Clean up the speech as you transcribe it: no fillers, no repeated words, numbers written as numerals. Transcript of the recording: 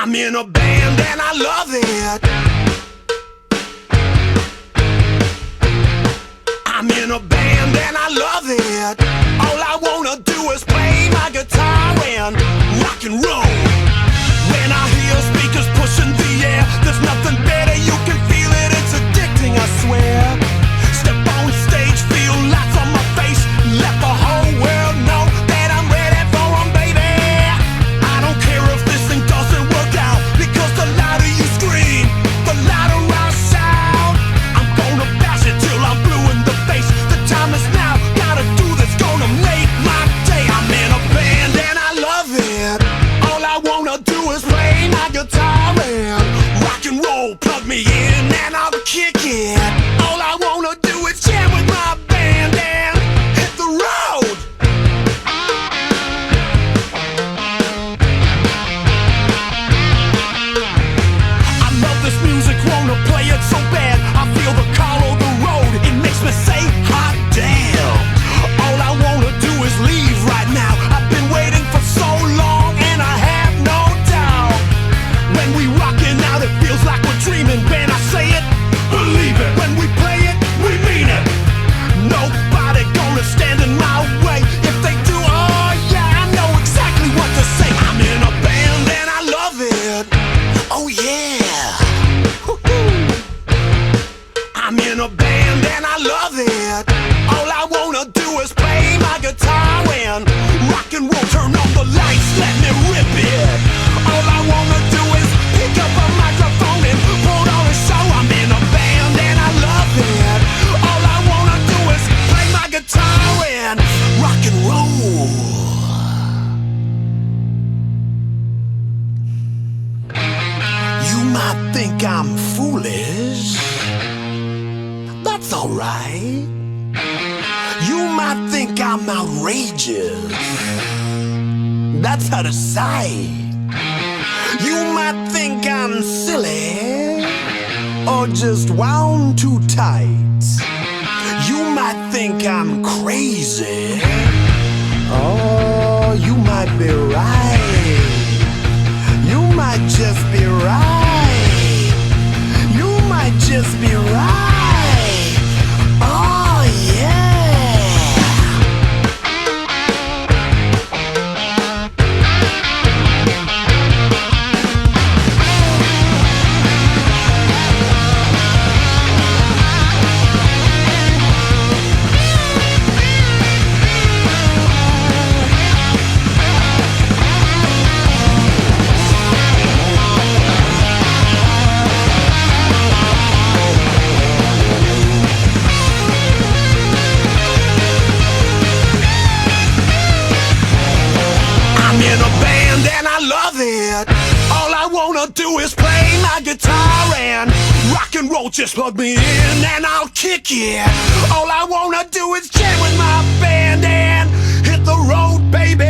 I'm in a band and I love it. I'm in a band and I love it. All I wanna do is play my guitar and rock and roll. When I hear speakers pushing the air, there's nothing better, you can feel it, it's addicting, I swear. Step on stage, feel lights on my face, let the whole world know that I'm ready for 'em, baby. I don't care if this thing doesn't work out, because the louder you scream, the louder I'll shout. I'm gonna bash it till I'm blue in the face. The time is now, gotta do this, gonna make my day. I'm in a band and I love it. All I wanna do is play my guitar and rock and roll. Plug me in and I'll kick it. All I wanna do is jam with my band and hit the road. I love this music, wanna play it so bad. I feel the call of the road, it makes me say hot damn. All I wanna do is leave right now. I've been waiting for so long and I have no doubt. When we rockin' out it feels like we're dreaming. When I say it, believe it. When we play it, we mean it. Nobody gonna stand in my way. If they do, oh yeah, I know exactly what to say. I'm in a band and I love it. Oh yeah. Woo-hoo. I'm in a band and I love it. All I wanna do is play my guitar and rock and roll. Turn on the lights, let me rip it. All I wanna do is pick up a microphone and put on a show. I'm in a band and I love it. All I wanna do is play my guitar and rock and roll. You might think I'm foolish. That's alright. You might think I'm outrageous. That's out of sight. You might think I'm silly or just wound too tight. You might think I'm crazy. Oh, you might be right. You might just be right. You might just be right. Oh yeah. I'm in a band and I love it. All I wanna do is play my guitar and rock and roll. Just plug me in and I'll kick it. All I wanna do is jam with my band and hit the road, baby.